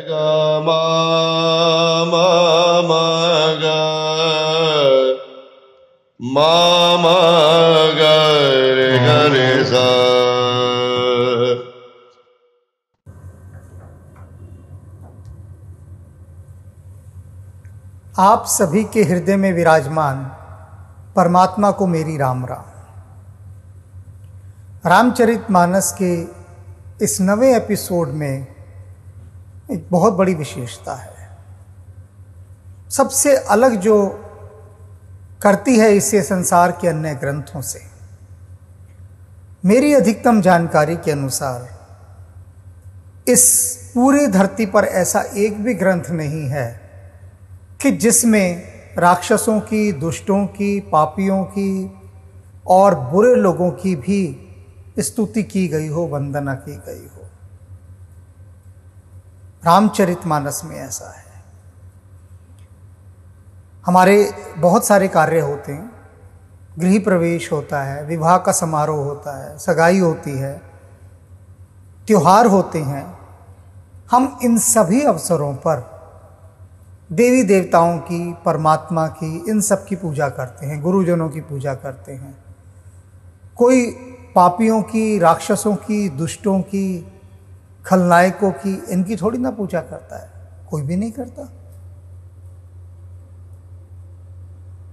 ग म म म ग म म ग रे ग रे सा। आप सभी के हृदय में विराजमान परमात्मा को मेरी राम राम। रामचरितमानस के इस नवे एपिसोड में एक बहुत बड़ी विशेषता है। सबसे अलग जो करती है इसे संसार के अन्य ग्रंथों से, मेरी अधिकतम जानकारी के अनुसार इस पूरी धरती पर ऐसा एक भी ग्रंथ नहीं है कि जिसमें राक्षसों की, दुष्टों की, पापियों की और बुरे लोगों की भी स्तुति की गई हो, वंदना की गई हो। रामचरितमानस में ऐसा है। हमारे बहुत सारे कार्य होते हैं, गृह प्रवेश होता है, विवाह का समारोह होता है, सगाई होती है, त्योहार होते हैं। हम इन सभी अवसरों पर देवी देवताओं की, परमात्मा की, इन सब की पूजा करते हैं, गुरुजनों की पूजा करते हैं। कोई पापियों की, राक्षसों की, दुष्टों की, खलनायकों की, इनकी थोड़ी ना पूजा करता है, कोई भी नहीं करता।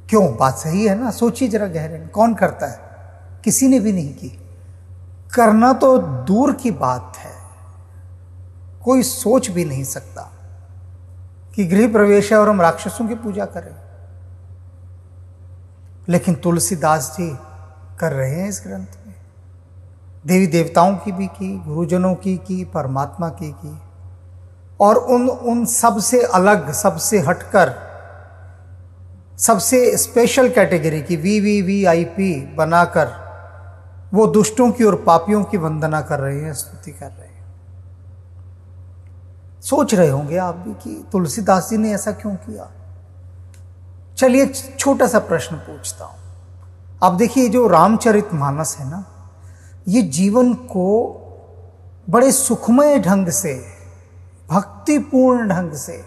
क्यों? बात सही है ना? सोचिए जरा गहरे में, कौन करता है? किसी ने भी नहीं की। करना तो दूर की बात है, कोई सोच भी नहीं सकता कि गृह प्रवेश है और हम राक्षसों की पूजा करें। लेकिन तुलसीदास जी कर रहे हैं इस ग्रंथ में। देवी देवताओं की भी की, गुरुजनों की, परमात्मा की, और उन सबसे अलग, सबसे हटकर, सबसे स्पेशल कैटेगरी की VVVIP बनाकर वो दुष्टों की और पापियों की वंदना कर रहे हैं, स्तुति कर रहे हैं। सोच रहे होंगे आप भी कि तुलसीदास जी ने ऐसा क्यों किया। चलिए एक छोटा सा प्रश्न पूछता हूं। आप देखिए, जो रामचरितमानस है ना, ये जीवन को बड़े सुखमय ढंग से, भक्तिपूर्ण ढंग से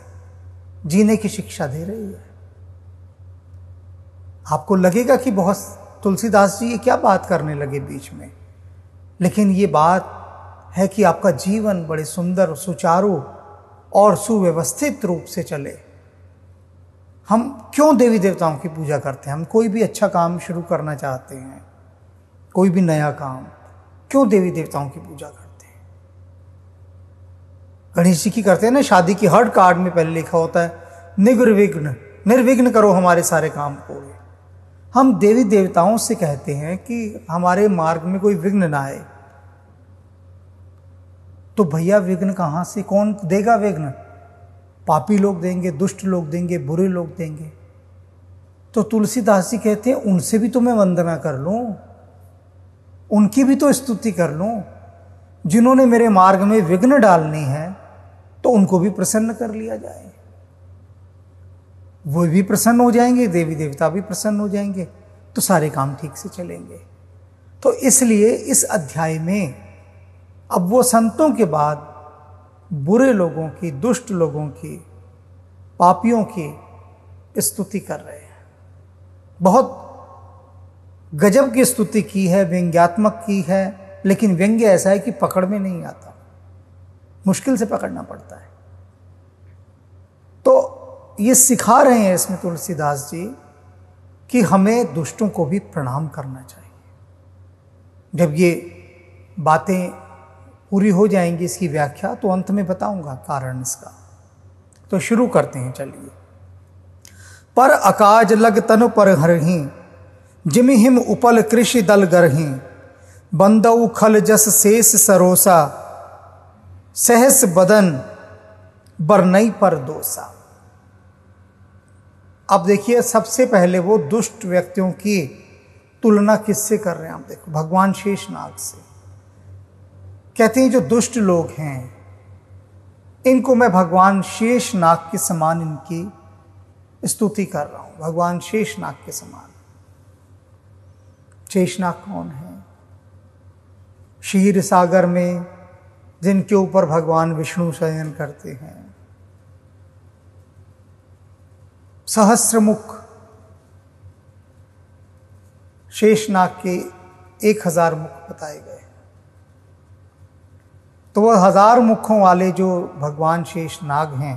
जीने की शिक्षा दे रही है। आपको लगेगा कि बहुत तुलसीदास जी ये क्या बात करने लगे बीच में, लेकिन ये बात है कि आपका जीवन बड़े सुंदर, सुचारू और सुव्यवस्थित रूप से चले। हम क्यों देवी देवताओं की पूजा करते हैं? हम कोई भी अच्छा काम शुरू करना चाहते हैं, कोई भी नया काम, क्यों देवी देवताओं की पूजा करते हैं? गणेश जी की करते हैं ना, शादी की हर कार्ड में पहले लिखा होता है निर्विघ्न, निर्विघ्न करो हमारे सारे काम पूरे। हम देवी देवताओं से कहते हैं कि हमारे मार्ग में कोई विघ्न ना आए। तो भैया विघ्न कहां से, कौन देगा विघ्न? पापी लोग देंगे, दुष्ट लोग देंगे, बुरे लोग देंगे। तो तुलसीदास जी कहते हैं उनसे भी तो मैं वंदना कर लूं, उनकी भी तो स्तुति कर लूं। जिन्होंने मेरे मार्ग में विघ्न डालनी है तो उनको भी प्रसन्न कर लिया जाए। वो भी प्रसन्न हो जाएंगे, देवी देवता भी प्रसन्न हो जाएंगे, तो सारे काम ठीक से चलेंगे। तो इसलिए इस अध्याय में अब वो संतों के बाद बुरे लोगों की, दुष्ट लोगों की, पापियों की स्तुति कर रहे हैं। बहुत गजब की स्तुति की है, व्यंग्यात्मक की है, लेकिन व्यंग्य ऐसा है कि पकड़ में नहीं आता, मुश्किल से पकड़ना पड़ता है। तो ये सिखा रहे हैं इसमें तुलसीदास जी कि हमें दुष्टों को भी प्रणाम करना चाहिए। जब ये बातें पूरी हो जाएंगी इसकी व्याख्या, तो अंत में बताऊंगा कारण इसका। तो शुरू करते हैं, चलिए। पर अकाज लग तनु पर हरही, जिमि हिम उपल कृषि दल गरही, बंदऊ खल जस शेष सरोसा, सहस बदन बरनई पर दोसा। अब देखिए, सबसे पहले वो दुष्ट व्यक्तियों की तुलना किससे कर रहे हैं? आप देखो, भगवान शेषनाग से। कहते हैं जो दुष्ट लोग हैं इनको मैं भगवान शेषनाग के समान इनकी स्तुति कर रहा हूं, भगवान शेषनाग के समान। शेषनाग कौन है? क्षीर सागर में जिनके ऊपर भगवान विष्णु शयन करते हैं। सहस्रमुख शेषनाग के 1000 मुख बताए गए। तो वह 1000 मुखों वाले जो भगवान शेषनाग हैं,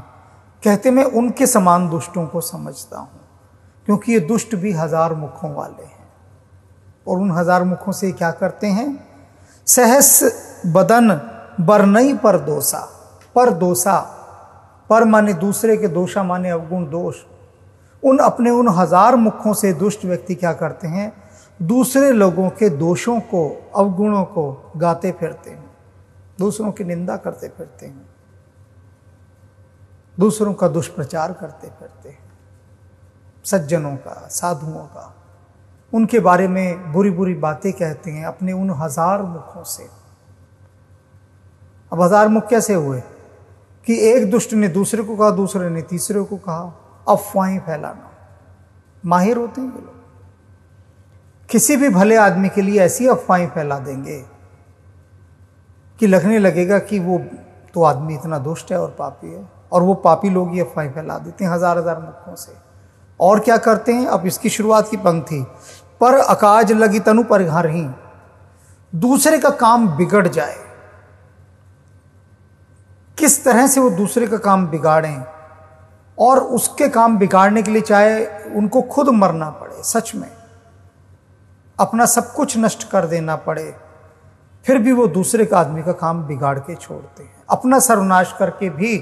कहते मैं उनके समान दुष्टों को समझता हूं, क्योंकि ये दुष्ट भी 1000 मुखों वाले हैं। और उन 1000 मुखों से क्या करते हैं? सहस बदन बरनई पर दोषा। पर दोषा, पर माने दूसरे के, दोषा माने अवगुण दोष। उन 1000 मुखों से दुष्ट व्यक्ति क्या करते हैं? दूसरे लोगों के दोषों को, अवगुणों को गाते फिरते हैं, दूसरों की निंदा करते फिरते हैं, दूसरों का दुष्प्रचार करते फिरते हैं, सज्जनों का, साधुओं का, उनके बारे में बुरी बुरी बातें कहते हैं अपने उन 1000 मुखों से। अब 1000 मुख कैसे हुए? कि एक दुष्ट ने दूसरे को कहा, दूसरे ने तीसरे को कहा, अफवाहें फैलाना। माहिर होते हैं ये लोग, किसी भी भले आदमी के लिए ऐसी अफवाहें फैला देंगे कि लगने लगेगा कि वो तो आदमी इतना दुष्ट है और पापी है। और वो पापी लोग ये अफवाहें फैला देते हैं 1000 मुखों से। और क्या करते हैं? अब इसकी शुरुआत की पंक्ति, पर अकाज लगी तनु परिहार ही, दूसरे का काम बिगड़ जाए। किस तरह से वो दूसरे का काम बिगाड़ें, और उसके काम बिगाड़ने के लिए चाहे उनको खुद मरना पड़े, सच में अपना सब कुछ नष्ट कर देना पड़े, फिर भी वो दूसरे का आदमी का काम बिगाड़ के छोड़ते हैं। अपना सर्वनाश करके भी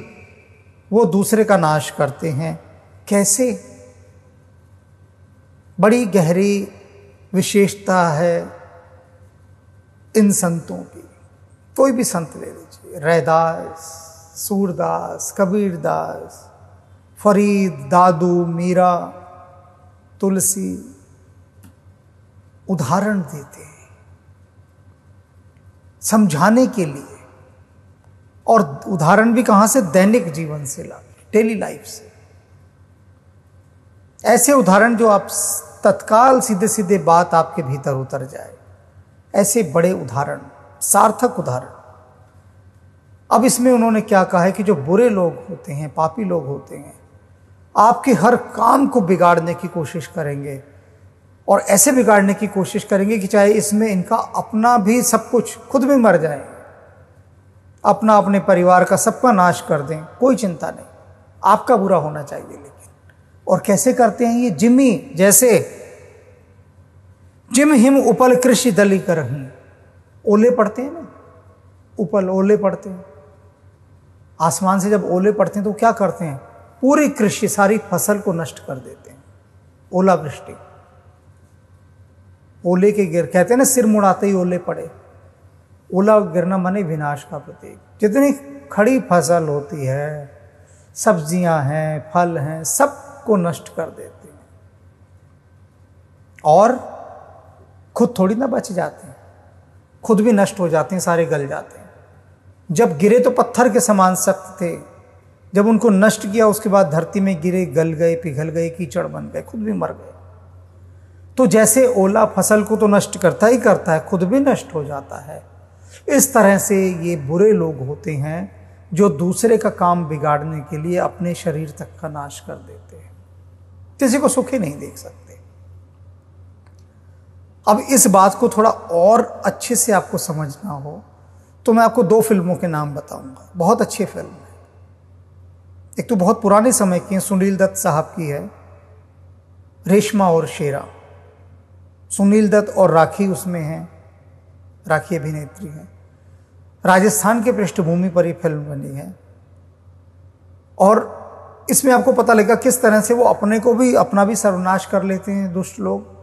वो दूसरे का नाश करते हैं। कैसे? बड़ी गहरी विशेषता है इन संतों की। कोई भी संत ले लीजिए, रैदास, सूरदास, कबीरदास, फरीद, दादू, मीरा, तुलसी, उदाहरण देते हैं समझाने के लिए। और उदाहरण भी कहां से? दैनिक जीवन से ला, डेली लाइफ से। ऐसे उदाहरण जो आप तत्काल सीधे सीधे बात आपके भीतर उतर जाए, ऐसे बड़े उदाहरण, सार्थक उदाहरण। अब इसमें उन्होंने क्या कहा है कि जो बुरे लोग होते हैं, पापी लोग होते हैं, आपके हर काम को बिगाड़ने की कोशिश करेंगे, और ऐसे बिगाड़ने की कोशिश करेंगे कि चाहे इसमें इनका अपना भी सब कुछ, खुद भी मर जाए, अपना, अपने परिवार का, सबका नाश कर दें, कोई चिंता नहीं, आपका बुरा होना चाहिए। लेकिन और कैसे करते हैं ये? जिमी जैसे जिम हिम उपल कृषि दली करही, ओले पड़ते हैं ना, उपल, ओले पड़ते हैं आसमान से। जब ओले पड़ते हैं तो क्या करते हैं? पूरी कृषि, सारी फसल को नष्ट कर देते हैं। ओलावृष्टि, ओले के गिर, कहते हैं ना सिर मुड़ाते ही ओले पड़े। ओला गिरना माने विनाश का प्रतीक। जितनी खड़ी फसल होती है, सब्जियां हैं, फल हैं, सबको नष्ट कर देते हैं। और खुद थोड़ी ना बच जाते हैं, खुद भी नष्ट हो जाते हैं, सारे गल जाते हैं। जब गिरे तो पत्थर के समान सख्त थे, जब उनको नष्ट किया उसके बाद धरती में गिरे, गल गए, पिघल गए, कीचड़ बन गए, खुद भी मर गए। तो जैसे ओला फसल को तो नष्ट करता ही करता है, खुद भी नष्ट हो जाता है, इस तरह से ये बुरे लोग होते हैं जो दूसरे का काम बिगाड़ने के लिए अपने शरीर तक का नाश कर देते हैं, किसी को सुखी नहीं देख सकते। अब इस बात को थोड़ा और अच्छे से आपको समझना हो तो मैं आपको 2 फिल्मों के नाम बताऊंगा, बहुत अच्छी फिल्म है। एक तो बहुत पुराने समय की है, सुनील दत्त साहब की है, रेशमा और शेरा। सुनील दत्त और राखी उसमें हैं, राखी अभिनेत्री हैं। राजस्थान के पृष्ठभूमि पर यह फिल्म बनी है, और इसमें आपको पता लगेगा किस तरह से वो अपने को भी, अपना भी सर्वनाश कर लेते हैं दुष्ट लोग,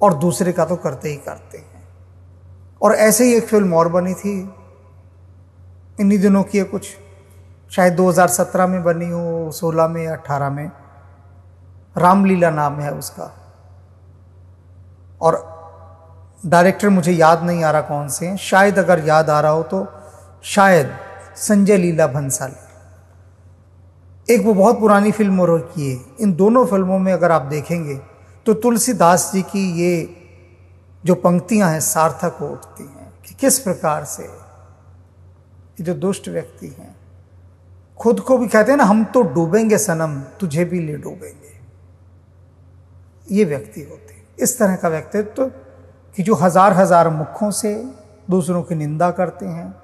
और दूसरे का तो करते ही करते हैं। और ऐसे ही एक फिल्म और बनी थी इन्हीं दिनों की है, कुछ शायद 2017 में बनी हो, 16 में या 18 में, रामलीला नाम है उसका, और डायरेक्टर मुझे याद नहीं आ रहा कौन से हैं, शायद अगर याद आ रहा हो तो शायद संजय लीला भंसाली। एक वो बहुत पुरानी फिल्म और की है। इन दोनों फिल्मों में अगर आप देखेंगे तो तुलसीदास जी की ये जो पंक्तियां हैं सार्थक हो उठती हैं कि किस प्रकार से ये जो दुष्ट व्यक्ति हैं, खुद को भी कहते हैं ना, हम तो डूबेंगे सनम, तुझे भी ले डूबेंगे। ये व्यक्ति होते हैं। इस तरह का व्यक्तित्व कि जो हजार हजार मुखों से दूसरों की निंदा करते हैं,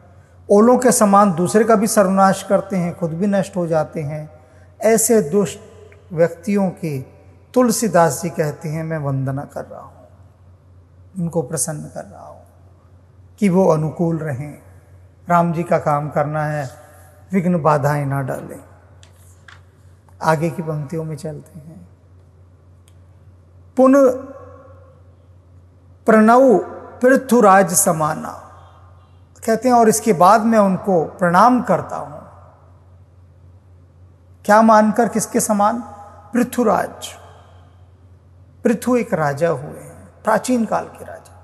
ओलों के समान दूसरे का भी सर्वनाश करते हैं, खुद भी नष्ट हो जाते हैं। ऐसे दुष्ट व्यक्तियों की तुलसीदास जी कहते हैं मैं वंदना कर रहा हूँ, उनको प्रसन्न कर रहा हूँ कि वो अनुकूल रहें। राम जी का काम करना है, विघ्न बाधाएं ना डालें। आगे की पंक्तियों में चलते हैं। पुन प्रणव पृथुराज समाना, कहते हैं और इसके बाद मैं उनको प्रणाम करता हूं। क्या मानकर? किसके समान? पृथुराज। पृथु एक राजा हुए हैं, प्राचीन काल के राजा,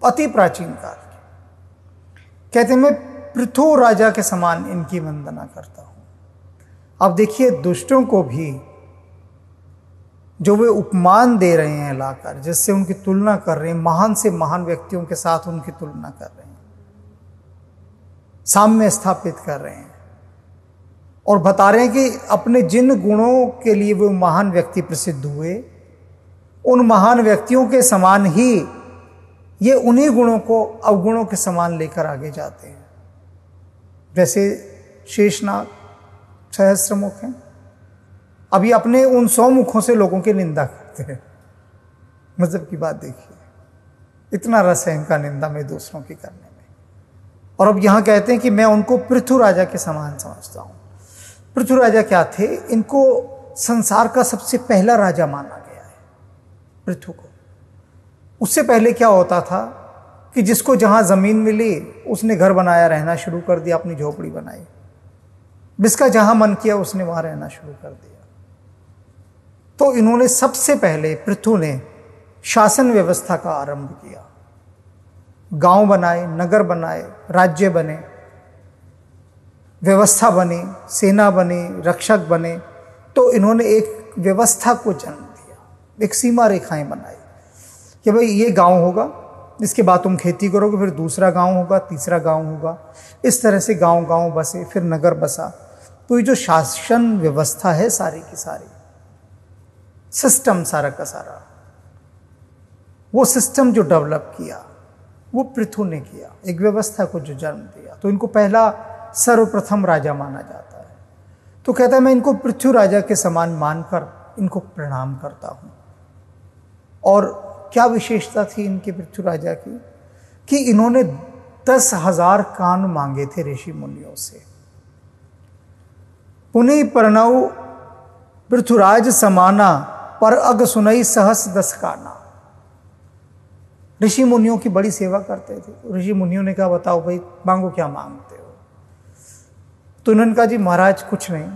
अति प्राचीन काल के। कहते हैं मैं पृथु राजा के समान इनकी वंदना करता हूं। अब देखिए, दुष्टों को भी जो वे उपमान दे रहे हैं लाकर, जिससे उनकी तुलना कर रहे हैं, महान से महान व्यक्तियों के साथ उनकी तुलना कर रहे हैं, सामने स्थापित कर रहे हैं और बता रहे हैं कि अपने जिन गुणों के लिए वो महान व्यक्ति प्रसिद्ध हुए, उन महान व्यक्तियों के समान ही ये उन्हीं गुणों को अवगुणों के समान लेकर आगे जाते हैं। जैसे शेषनाग सहस्त्रमुख हैं, अभी अपने उन 100 मुखों से लोगों की निंदा करते हैं। मतलब की बात देखिए, इतना रस है इनका निंदा में, दूसरों की करने में। और अब यहां कहते हैं कि मैं उनको पृथु राजा के समान समझता हूं। पृथु राजा क्या थे? इनको संसार का सबसे पहला राजा माना गया है, पृथु को। उससे पहले क्या होता था कि जिसको जहां जमीन मिली उसने घर बनाया, रहना शुरू कर दिया, अपनी झोपड़ी बनाई। जिसका जहां मन किया उसने वहां रहना शुरू कर दिया। तो इन्होंने सबसे पहले, पृथु ने शासन व्यवस्था का आरंभ किया। गांव बनाए, नगर बनाए, राज्य बने, व्यवस्था बनी, सेना बनी, रक्षक बने। तो इन्होंने एक व्यवस्था को जन्म दिया, एक सीमा रेखाएं बनाई कि भाई ये गांव होगा, इसके बाद तुम खेती करोगे, फिर दूसरा गांव होगा, तीसरा गांव होगा। इस तरह से गांव गांव बसे, फिर नगर बसा। तो ये जो शासन व्यवस्था है सारी की सारी, सिस्टम सारा का सारा, वो सिस्टम जो डेवलप किया वो पृथु ने किया, एक व्यवस्था को जो जन्म दिया। तो इनको पहला सर्वप्रथम राजा माना जाता है। तो कहता है मैं इनको पृथु राजा के समान मानकर इनको प्रणाम करता हूं। और क्या विशेषता थी इनके पृथु राजा की कि इन्होंने 10,000 कान मांगे थे ऋषि मुनियों से। पुनि प्रणव पृथुराज समाना, पर अग सुनई सहस 10 काना। ऋषि मुनियों की बड़ी सेवा करते थे। तो ऋषि मुनियों ने कहा बताओ भाई मांगो, क्या मांगते हो? तो उन्होंने कहा जी महाराज कुछ नहीं,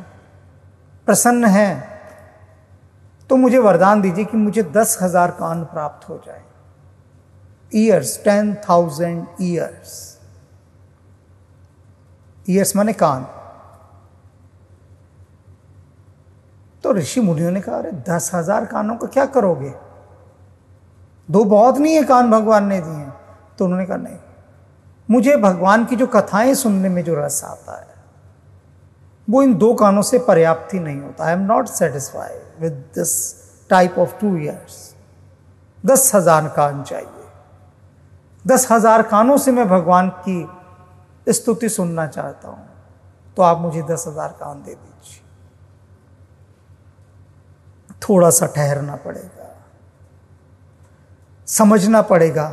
प्रसन्न हैं तो मुझे वरदान दीजिए कि मुझे 10,000 कान प्राप्त हो जाए। Years, 10,000 years. ईयर्स माने कान। तो ऋषि मुनियों ने कहा अरे 10,000 कानों का क्या करोगे? 2 बहुत नहीं है कान भगवान ने दिए। तो उन्होंने कहा नहीं, मुझे भगवान की जो कथाएं सुनने में जो रस आता है वो इन 2 कानों से पर्याप्त ही नहीं होता। I am not satisfied with this type of 2 years. 10,000 कान चाहिए। 10,000 कानों से मैं भगवान की स्तुति सुनना चाहता हूं। तो आप मुझे 10,000 कान दे दीजिए। थोड़ा सा ठहरना पड़ेगा, समझना पड़ेगा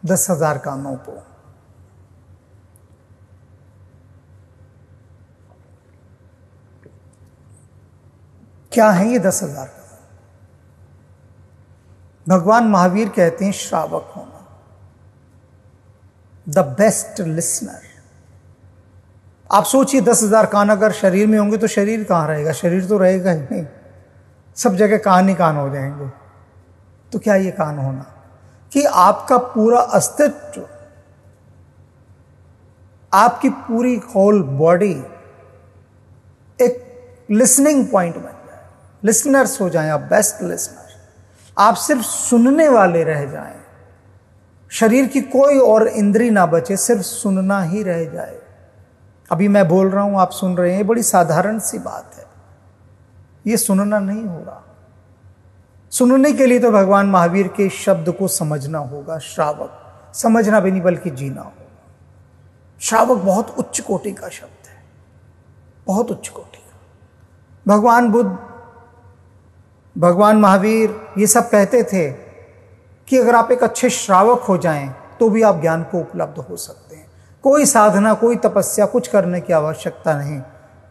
10,000 कानों को। क्या है ये 10,000 कान? भगवान महावीर कहते हैं श्रावक होना, द बेस्ट लिसनर। आप सोचिए 10,000 कान अगर शरीर में होंगे तो शरीर कहां रहेगा? शरीर तो रहेगा ही नहीं, सब जगह कान ही कान हो जाएंगे। तो क्या ये कान होना कि आपका पूरा अस्तित्व, आपकी पूरी होल बॉडी एक लिसनिंग पॉइंट बन जाए, लिसनर्स हो जाएं आप, बेस्ट लिसनर। आप सिर्फ सुनने वाले रह जाएं, शरीर की कोई और इंद्री ना बचे, सिर्फ सुनना ही रह जाए। अभी मैं बोल रहा हूं, आप सुन रहे हैं, बड़ी साधारण सी बात है। ये सुनना नहीं हो रहा। सुनने के लिए तो भगवान महावीर के शब्द को समझना होगा। श्रावक, समझना भी नहीं बल्कि जीना होगा। श्रावक बहुत उच्च कोटि का शब्द है, बहुत उच्च कोटि का। भगवान बुद्ध, भगवान महावीर ये सब कहते थे कि अगर आप एक अच्छे श्रावक हो जाएं तो भी आप ज्ञान को उपलब्ध हो सकते हैं। कोई साधना, कोई तपस्या, कुछ करने की आवश्यकता नहीं,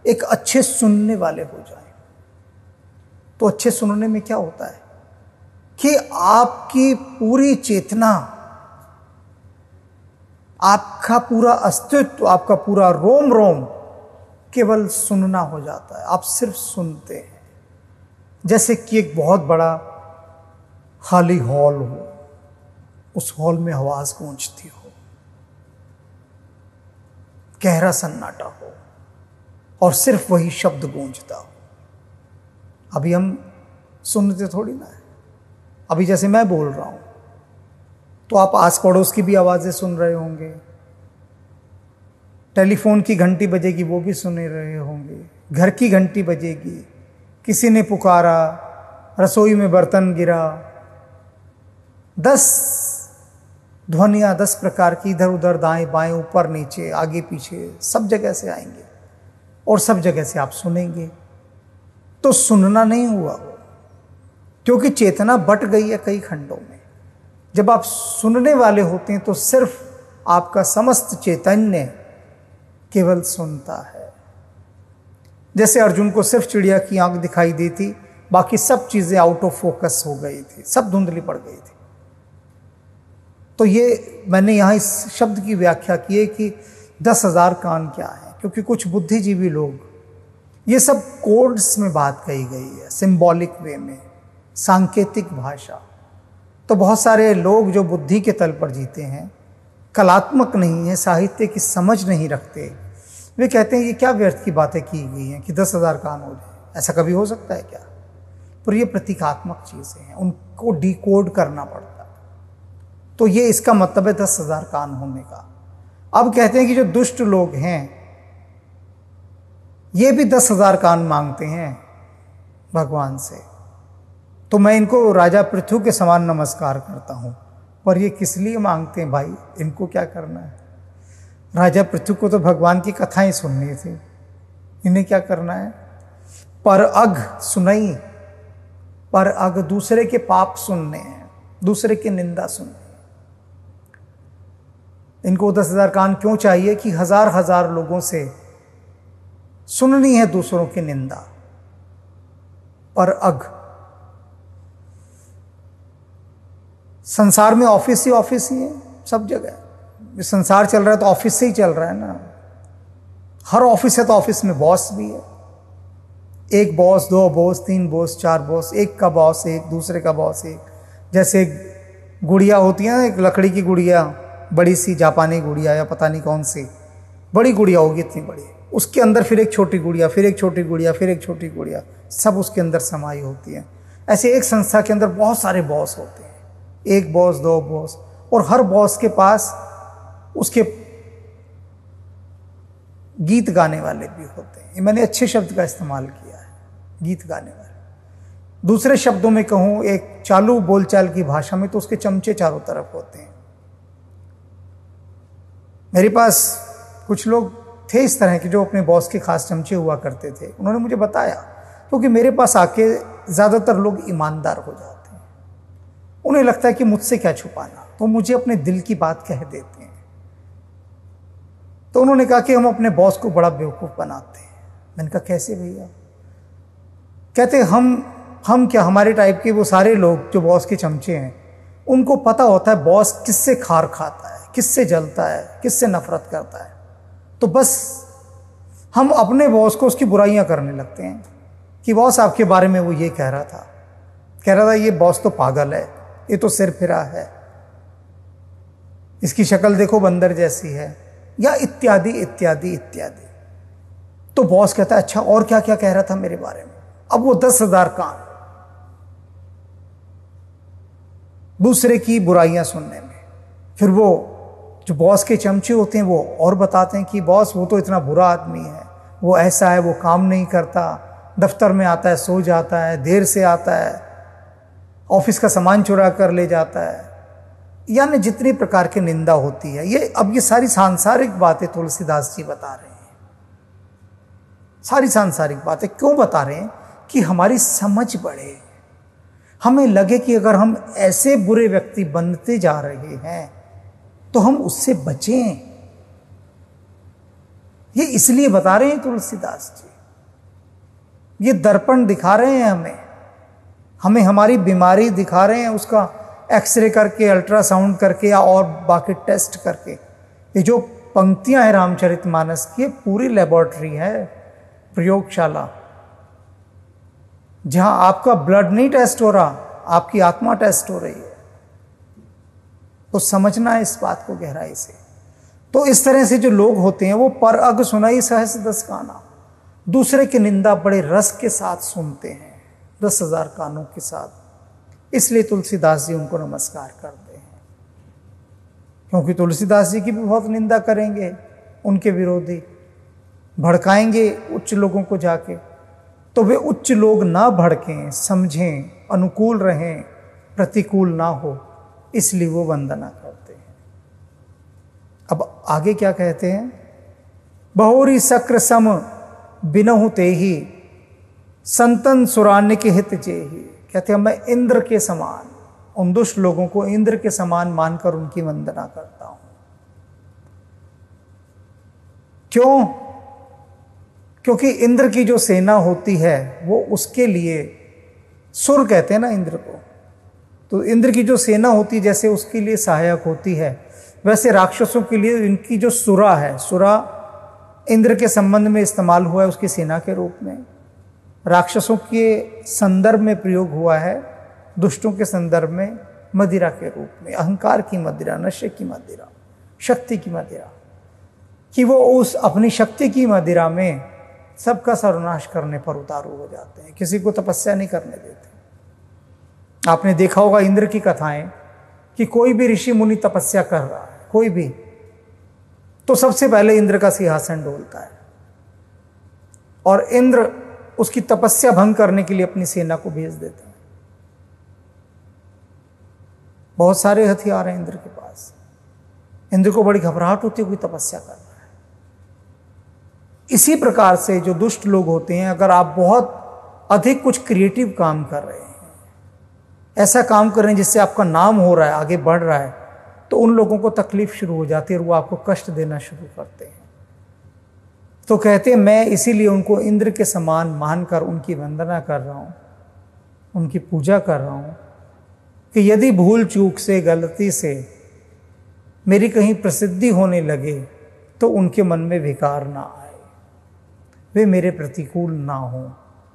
एक अच्छे सुनने वाले हो जाएं। तो अच्छे सुनने में क्या होता है कि आपकी पूरी चेतना, आपका पूरा अस्तित्व, आपका पूरा रोम रोम केवल सुनना हो जाता है। आप सिर्फ सुनते हैं। जैसे कि एक बहुत बड़ा खाली हॉल हो, उस हॉल में आवाज गूंजती हो, गहरा सन्नाटा हो और सिर्फ वही शब्द गूंजता हो। अभी हम सुनते थोड़ी ना है। अभी जैसे मैं बोल रहा हूं तो आप आस पड़ोस की भी आवाजें सुन रहे होंगे, टेलीफोन की घंटी बजेगी वो भी सुन रहे होंगे, घर की घंटी बजेगी, किसी ने पुकारा, रसोई में बर्तन गिरा, 10 ध्वनियां 10 प्रकार की इधर उधर, दाएं बाएं, ऊपर नीचे, आगे पीछे, सब जगह से आएंगे और सब जगह से आप सुनेंगे। तो सुनना नहीं हुआ वो, क्योंकि चेतना बट गई है कई खंडों में। जब आप सुनने वाले होते हैं तो सिर्फ आपका समस्त चैतन्य केवल सुनता है। जैसे अर्जुन को सिर्फ चिड़िया की आंख दिखाई दी थी, बाकी सब चीजें आउट ऑफ फोकस हो गई थी, सब धुंधली पड़ गई थी। तो ये मैंने यहां इस शब्द की व्याख्या की है कि 10,000 कान क्या है, क्योंकि कुछ बुद्धिजीवी लोग, ये सब कोड्स में बात कही गई है, सिंबॉलिक वे में, सांकेतिक भाषा। तो बहुत सारे लोग जो बुद्धि के तल पर जीते हैं, कलात्मक नहीं है, साहित्य की समझ नहीं रखते, वे कहते हैं ये क्या व्यर्थ की बातें की गई हैं कि 10,000 कान हो जाए, ऐसा कभी हो सकता है क्या? पर ये प्रतीकात्मक चीजें हैं, उनको डिकोड करना पड़ता है। तो ये इसका मतलब है 10,000 कान होने का। अब कहते हैं कि जो दुष्ट लोग हैं ये भी 10,000 कान मांगते हैं भगवान से, तो मैं इनको राजा पृथु के समान नमस्कार करता हूं। पर ये किस लिए मांगते हैं भाई? इनको क्या करना है? राजा पृथु को तो भगवान की कथाएं सुननी थी, इन्हें क्या करना है? पर अघ सुनई, पर अघ दूसरे के पाप सुनने हैं, दूसरे की निंदा सुननी है। इनको 10,000 कान क्यों चाहिए कि हजार हजार लोगों से सुननी है दूसरों की निंदा। पर अघ, संसार में ऑफिस ही है, सब जगह संसार चल रहा है तो ऑफिस से ही चल रहा है ना। हर ऑफिस है तो ऑफिस में बॉस भी है, एक बॉस, 2 बॉस, 3 बॉस, 4 बॉस, एक का बॉस एक, दूसरे का बॉस एक। जैसे गुड़िया होती है ना, एक लकड़ी की गुड़िया, बड़ी सी जापानी गुड़िया या पता नहीं कौन सी बड़ी गुड़िया होगी, इतनी बड़ी, उसके अंदर फिर एक छोटी गुड़िया, फिर एक छोटी गुड़िया, फिर एक छोटी गुड़िया, सब उसके अंदर समाई होती है। ऐसे एक संस्था के अंदर बहुत सारे बॉस होते हैं, एक बॉस, 2 बॉस, और हर बॉस के पास उसके गीत गाने वाले भी होते हैं। मैंने अच्छे शब्द का इस्तेमाल किया है, गीत गाने वाले। दूसरे शब्दों में कहूं, एक चालू बोलचाल की भाषा में, तो उसके चमचे चारों तरफ होते हैं। मेरे पास कुछ लोग थे इस तरह के जो अपने बॉस के खास चमचे हुआ करते थे। उन्होंने मुझे बताया, क्योंकि मेरे पास आके ज़्यादातर लोग ईमानदार हो जाते हैं, उन्हें लगता है कि मुझसे क्या छुपाना, तो मुझे अपने दिल की बात कह देते हैं। तो उन्होंने कहा कि हम अपने बॉस को बड़ा बेवकूफ़ बनाते हैं। मैंने कहा कैसे भैया? कहते हम क्या, हमारे टाइप के वो सारे लोग जो बॉस के चमचे हैं, उनको पता होता है बॉस किससे खार खाता है, किससे जलता है, किससे नफरत करता है। तो बस हम अपने बॉस को उसकी बुराइयां करने लगते हैं कि बॉस आपके बारे में वो ये कह रहा था ये बॉस तो पागल है, ये तो सिर फिरा है, इसकी शक्ल देखो बंदर जैसी है, या इत्यादि इत्यादि इत्यादि। तो बॉस कहता है अच्छा और क्या क्या कह रहा था मेरे बारे में। अब वो 10,000 कान दूसरे की बुराइयां सुनने में। फिर वो जो बॉस के चमचे होते हैं वो और बताते हैं कि बॉस वो तो इतना बुरा आदमी है, वो ऐसा है, वो काम नहीं करता, दफ्तर में आता है सो जाता है, देर से आता है, ऑफिस का सामान चुरा कर ले जाता है, यानी जितनी प्रकार की निंदा होती है। ये सारी सांसारिक बातें तुलसीदास जी बता रहे हैं। सारी सांसारिक बातें क्यों बता रहे हैं? कि हमारी समझ बढ़े, हमें लगे कि अगर हम ऐसे बुरे व्यक्ति बनते जा रहे हैं तो हम उससे बचें। ये इसलिए बता रहे हैं तुलसीदास जी। ये दर्पण दिखा रहे हैं हमें हमारी बीमारी दिखा रहे हैं, उसका एक्सरे करके, अल्ट्रासाउंड करके या और बाकी टेस्ट करके। ये जो पंक्तियां हैं रामचरितमानस की, पूरी लेबोरेटरी है, प्रयोगशाला, जहां आपका ब्लड नहीं टेस्ट हो रहा, आपकी आत्मा टेस्ट हो रही है। तो समझना है इस बात को गहराई से। तो इस तरह से जो लोग होते हैं वो पर अग सुनाई सहस दस काना, दूसरे की निंदा बड़े रस के साथ सुनते हैं, 10,000 कानों के साथ। इसलिए तुलसीदास जी उनको नमस्कार करते हैं, क्योंकि तुलसीदास जी की भी बहुत निंदा करेंगे उनके विरोधी, भड़काएंगे उच्च लोगों को जाके, तो वे उच्च लोग ना भड़कें, समझें, अनुकूल रहें, प्रतिकूल ना हो, इसलिए वो वंदना करते हैं। अब आगे क्या कहते हैं? बहोरी सक्र सम बिनहु तेहि, संतन सुरान्य के हित जेहि। कहते हैं मैं इंद्र के समान, उन दुष्ट लोगों को इंद्र के समान मानकर उनकी वंदना करता हूं। क्यों? क्योंकि इंद्र की जो सेना होती है वो उसके लिए, सुर कहते हैं ना इंद्र को, तो इंद्र की जो सेना होती है जैसे उसके लिए सहायक होती है, वैसे राक्षसों के लिए इनकी जो सुरा है, सुरा इंद्र के संबंध में इस्तेमाल हुआ है उसकी सेना के रूप में, राक्षसों के संदर्भ में प्रयोग हुआ है, दुष्टों के संदर्भ में मदिरा के रूप में, अहंकार की मदिरा, नशे की मदिरा, शक्ति की मदिरा, कि वो उस अपनी शक्ति की मदिरा में सबका सर्वनाश करने पर उतारू हो जाते हैं, किसी को तपस्या नहीं करने देते। आपने देखा होगा इंद्र की कथाएं कि कोई भी ऋषि मुनि तपस्या कर रहा है, कोई भी, तो सबसे पहले इंद्र का सिंहासन डोलता है और इंद्र उसकी तपस्या भंग करने के लिए अपनी सेना को भेज देता है। बहुत सारे हथियार हैं इंद्र के पास। इंद्र को बड़ी घबराहट होती है कोई तपस्या कर रहा है। इसी प्रकार से जो दुष्ट लोग होते हैं, अगर आप बहुत अधिक कुछ क्रिएटिव काम कर रहे हैं, ऐसा काम कर रहे हैं जिससे आपका नाम हो रहा है, आगे बढ़ रहा है, तो उन लोगों को तकलीफ शुरू हो जाती है और वो आपको कष्ट देना शुरू करते हैं। तो कहते हैं मैं इसीलिए उनको इंद्र के समान मानकर उनकी वंदना कर रहा हूं, उनकी पूजा कर रहा हूं, कि यदि भूल चूक से, गलती से मेरी कहीं प्रसिद्धि होने लगे तो उनके मन में विकार ना आए, वे मेरे प्रतिकूल ना हो,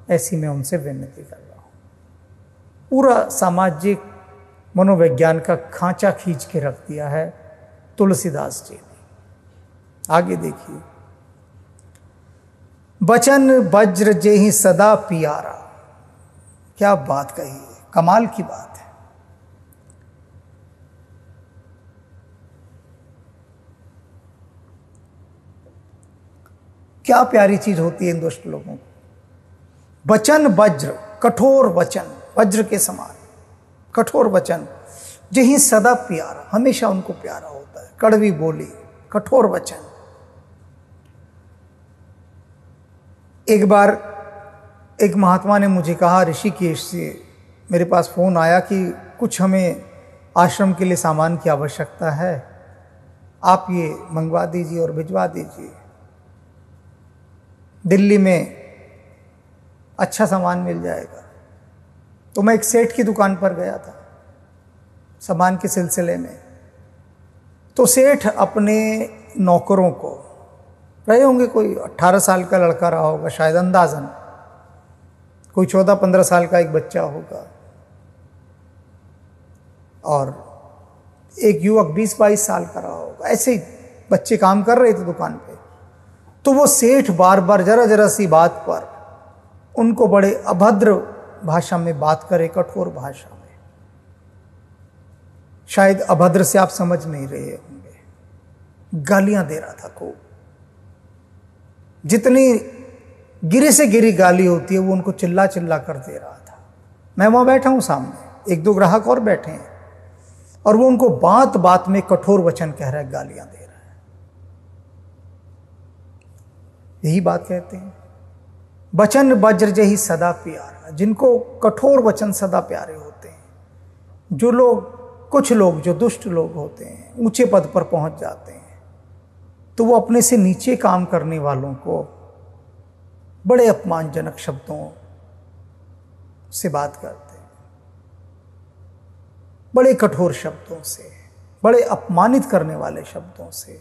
ऐसी मैं उनसे विनती कर रहा हूं। पूरा सामाजिक मनोविज्ञान का खांचा खींच के रख दिया है तुलसीदास जी ने। आगे देखिए, बचन वज्र जेहि सदा पियारा। क्या बात कही है, कमाल की बात है। क्या प्यारी चीज होती है इन दुष्ट लोगों को। वचन वज्र, कठोर वचन, वज्र के समान कठोर वचन, जेहि सदा प्यारा, हमेशा उनको प्यारा होता है। कड़वी बोली, कठोर वचन। एक बार एक महात्मा ने मुझे कहा, ऋषिकेश से मेरे पास फोन आया कि कुछ हमें आश्रम के लिए सामान की आवश्यकता है, आप ये मंगवा दीजिए और भिजवा दीजिए। दिल्ली में अच्छा सामान मिल जाएगा। तो मैं एक सेठ की दुकान पर गया था सामान के सिलसिले में। तो सेठ अपने नौकरों को, रहे होंगे, कोई 18 साल का लड़का रहा होगा शायद अंदाजन, कोई 14-15 साल का एक बच्चा होगा, और एक युवक 20-22 साल का रहा होगा। ऐसे ही बच्चे काम कर रहे थे दुकान पे। तो वो सेठ बार बार जरा जरा सी बात पर उनको बड़े अभद्र भाषा में बात करे, कठोर भाषा में। शायद अभद्र से आप समझ नहीं रहे होंगे, गालियां दे रहा था खूब। जितनी गिरे से गिरी गाली होती है वो उनको चिल्ला चिल्ला कर दे रहा था। मैं वहां बैठा हूं, सामने एक दो ग्राहक और बैठे हैं, और वो उनको बात बात में कठोर वचन कह रहा है, गालियां दे रहा है। यही बात कहते हैं, वचन वज्र जही सदा प्यारा। जिनको कठोर वचन सदा प्यारे होते हैं, जो लोग, कुछ लोग जो दुष्ट लोग होते हैं, ऊंचे पद पर पहुंच जाते हैं, तो वो अपने से नीचे काम करने वालों को बड़े अपमानजनक शब्दों से बात करते हैं, बड़े कठोर शब्दों से, बड़े अपमानित करने वाले शब्दों से,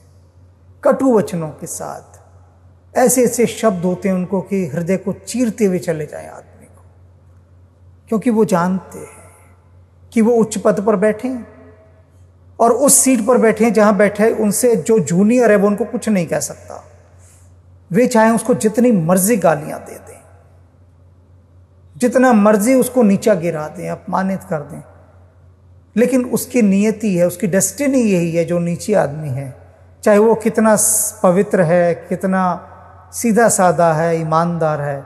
कटु वचनों के साथ। ऐसे ऐसे शब्द होते हैं उनको कि हृदय को चीरते हुए चले जाए आदमी को, क्योंकि वो जानते हैं कि वो उच्च पद पर बैठे हैं और उस सीट पर बैठे हैं जहां बैठे उनसे जो जूनियर है वो उनको कुछ नहीं कह सकता। वे चाहे उसको जितनी मर्जी गालियां दे दें, जितना मर्जी उसको नीचा गिरा दें, अपमानित कर दें, लेकिन उसकी नियति है, उसकी डेस्टिनी यही है। जो नीचे आदमी है, चाहे वो कितना पवित्र है, कितना सीधा साधा है, ईमानदार है,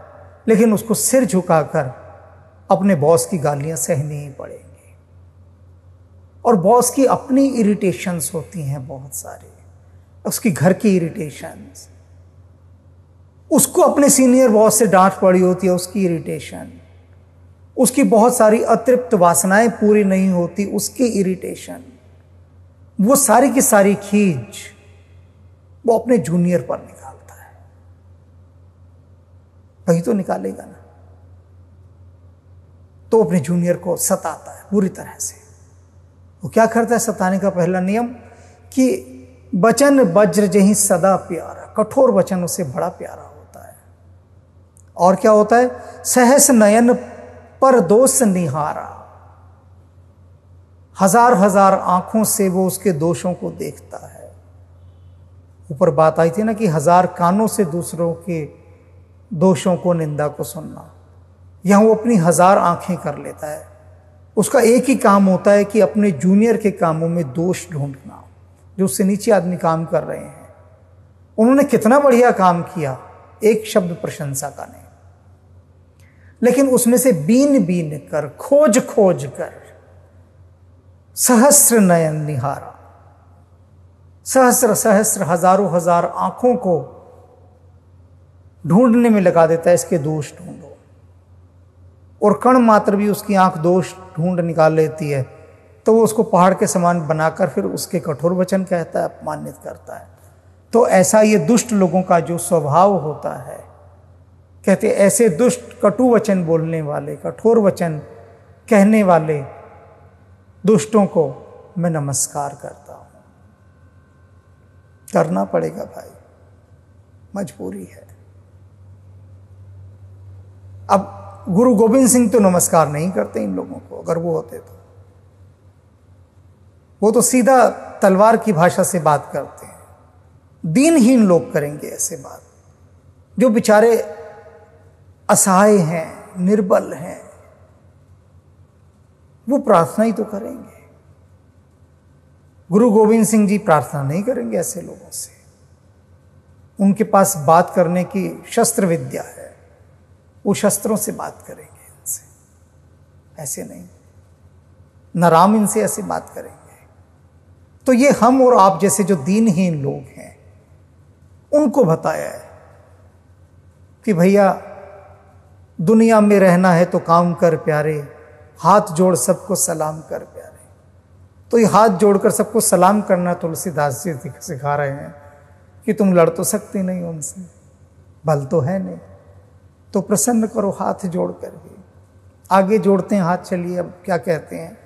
लेकिन उसको सिर झुकाकर अपने बॉस की गालियां सहनी ही पड़ेंगी। और बॉस की अपनी इरिटेशंस होती हैं बहुत सारी, उसकी घर की इरिटेशंस, उसको अपने सीनियर बॉस से डांट पड़ी होती है, उसकी इरिटेशन, उसकी बहुत सारी अतृप्त वासनाएं पूरी नहीं होती, उसकी इरिटेशन, वो सारी की सारी खींच वो अपने जूनियर पर निकालता है। वही तो निकालेगा ना, तो अपने जूनियर को सताता है बुरी तरह से। वो क्या करता है सताने का पहला नियम कि वचन वज्र जही सदा प्यारा, कठोर वचन उसे बड़ा प्यारा होता है। और क्या होता है, सहस नयन पर दोष निहारा, हजार हजार आंखों से वो उसके दोषों को देखता है। ऊपर बात आई थी ना कि हजार कानों से दूसरों के दोषों को, निंदा को सुनना, यहां वो अपनी हजार आंखें कर लेता है। उसका एक ही काम होता है कि अपने जूनियर के कामों में दोष ढूंढना, जो उससे नीचे आदमी काम कर रहे हैं। उन्होंने कितना बढ़िया काम किया, एक शब्द प्रशंसा का नहीं, लेकिन उसमें से बीन बीन कर, खोज खोज कर, सहस्र नयन निहारा, सहस्र सहस्र हजारों हजार आंखों को ढूंढने में लगा देता है, इसके दोष ढूंढो। और कण मात्र भी उसकी आंख दोष ढूंढ निकाल लेती है, तो वो उसको पहाड़ के समान बनाकर फिर उसके कठोर वचन कहता है, अपमानित करता है। तो ऐसा ये दुष्ट लोगों का जो स्वभाव होता है, कहते ऐसे दुष्ट कटु वचन बोलने वाले, कठोर वचन कहने वाले दुष्टों को मैं नमस्कार करता हूं। करना पड़ेगा भाई, मजबूरी है। अब गुरु गोविंद सिंह तो नमस्कार नहीं करते इन लोगों को, अगर वो होते तो। वो तो सीधा तलवार की भाषा से बात करते हैं। दीनहीन लोग करेंगे ऐसे बात, जो बेचारे असहाय हैं, निर्बल हैं, वो प्रार्थना ही तो करेंगे। गुरु गोविंद सिंह जी प्रार्थना नहीं करेंगे ऐसे लोगों से। उनके पास बात करने की शस्त्र विद्या है, वो शस्त्रों से बात करेंगे इनसे, ऐसे नहीं। न राम इनसे ऐसे बात करेंगे। तो ये हम और आप जैसे जो दीनहीन लोग हैं, उनको बताया है कि भैया दुनिया में रहना है तो काम कर प्यारे, हाथ जोड़ सबको सलाम कर प्यारे। तो ये हाथ जोड़कर सबको सलाम करना तुलसीदास जी सिखा रहे हैं कि तुम लड़ तो सकते नहीं उनसे, बल तो है नहीं, तो प्रसन्न करो हाथ जोड़ कर भी। आगे जोड़ते हैं हाथ, चलिए अब क्या कहते हैं।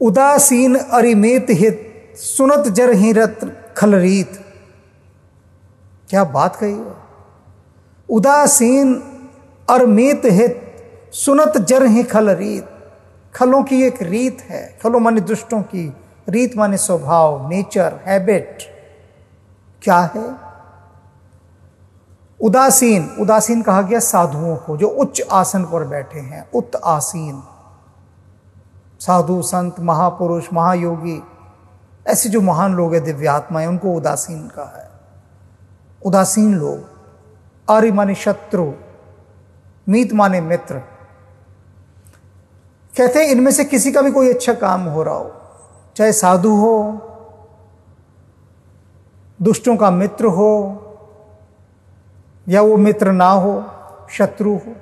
उदासीन अरिमेत हित सुनत जर ही रत खलरीत। क्या बात कही हो। उदासीन अरमेत हित सुनत जर ही खलरीत। खलों की एक रीत है, खलों माने दुष्टों की, रीत माने स्वभाव, नेचर, हैबिट। क्या है उदासीन? उदासीन कहा गया साधुओं को जो उच्च आसन पर बैठे हैं, उत आसीन। साधु संत महापुरुष महायोगी ऐसे जो महान लोग हैं, दिव्यात्माएं, उनको उदासीन कहा है। उदासीन लोग, आर्य माने शत्रु, मीत माने मित्र। कहते हैं इनमें से किसी का भी कोई अच्छा काम हो रहा हो, चाहे साधु हो, दुष्टों का मित्र हो, या वो मित्र ना हो, शत्रु हो,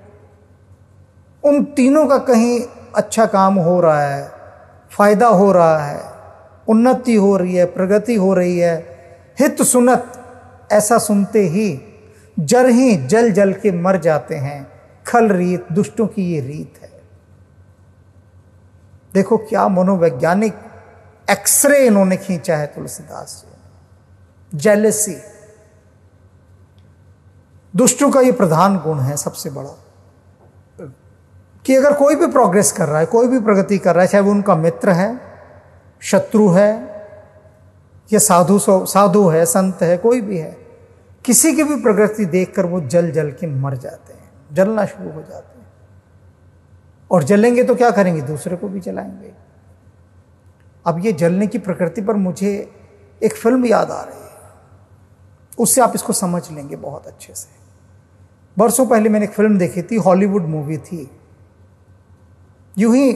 उन तीनों का कहीं अच्छा काम हो रहा है, फायदा हो रहा है, उन्नति हो रही है, प्रगति हो रही है, हित सुनत, ऐसा सुनते ही जर ही जल जल के मर जाते हैं। खल रीत, दुष्टों की ये रीत है। देखो क्या मनोवैज्ञानिक एक्सरे इन्होंने खींचा है तुलसीदास जी। जेलसी, दुष्टों का ये प्रधान गुण है सबसे बड़ा, कि अगर कोई भी प्रोग्रेस कर रहा है, कोई भी प्रगति कर रहा है, चाहे वो उनका मित्र है, शत्रु है, या साधु है, संत है, कोई भी है, किसी की भी प्रगति देखकर वो जल जल के मर जाते हैं, जलना शुरू हो जाते हैं। और जलेंगे तो क्या करेंगे, दूसरे को भी जलाएंगे। अब ये जलने की प्रकृति पर मुझे एक फिल्म याद आ रही है, उससे आप इसको समझ लेंगे बहुत अच्छे से। बरसों पहले मैंने एक फिल्म देखी थी, हॉलीवुड मूवी थी। यूं ही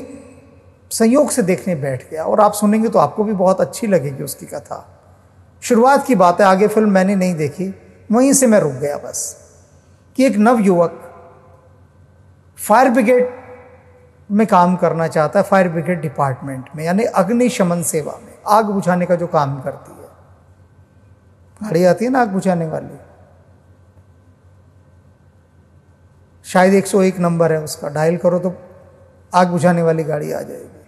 संयोग से देखने बैठ गया, और आप सुनेंगे तो आपको भी बहुत अच्छी लगेगी उसकी कथा। शुरुआत की बात है, आगे फिल्म मैंने नहीं देखी, वहीं से मैं रुक गया बस। कि एक नवयुवक फायर ब्रिगेड में काम करना चाहता है, फायर ब्रिगेड डिपार्टमेंट में, यानी अग्निशमन सेवा में, आग बुझाने का जो काम करती है। गाड़ी आती है ना आग बुझाने वाली, शायद 101 नंबर है उसका, डायल करो तो आग बुझाने वाली गाड़ी आ जाएगी।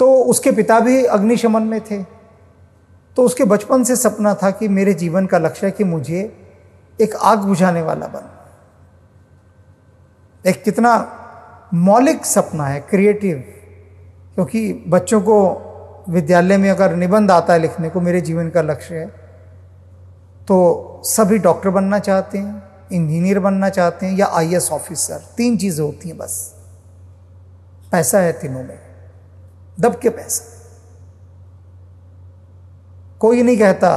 तो उसके पिता भी अग्निशमन में थे, तो उसके बचपन से सपना था कि मेरे जीवन का लक्ष्य है कि मुझे एक आग बुझाने वाला बनना। एक कितना मौलिक सपना है, क्रिएटिव। क्योंकि बच्चों को विद्यालय में अगर निबंध आता है लिखने को, मेरे जीवन का लक्ष्य है, तो सभी डॉक्टर बनना चाहते हैं, इंजीनियर बनना चाहते हैं, या आईएएस ऑफिसर। 3 चीजें होती हैं बस। पैसा है तीनों में, दब के पैसा। कोई नहीं कहता,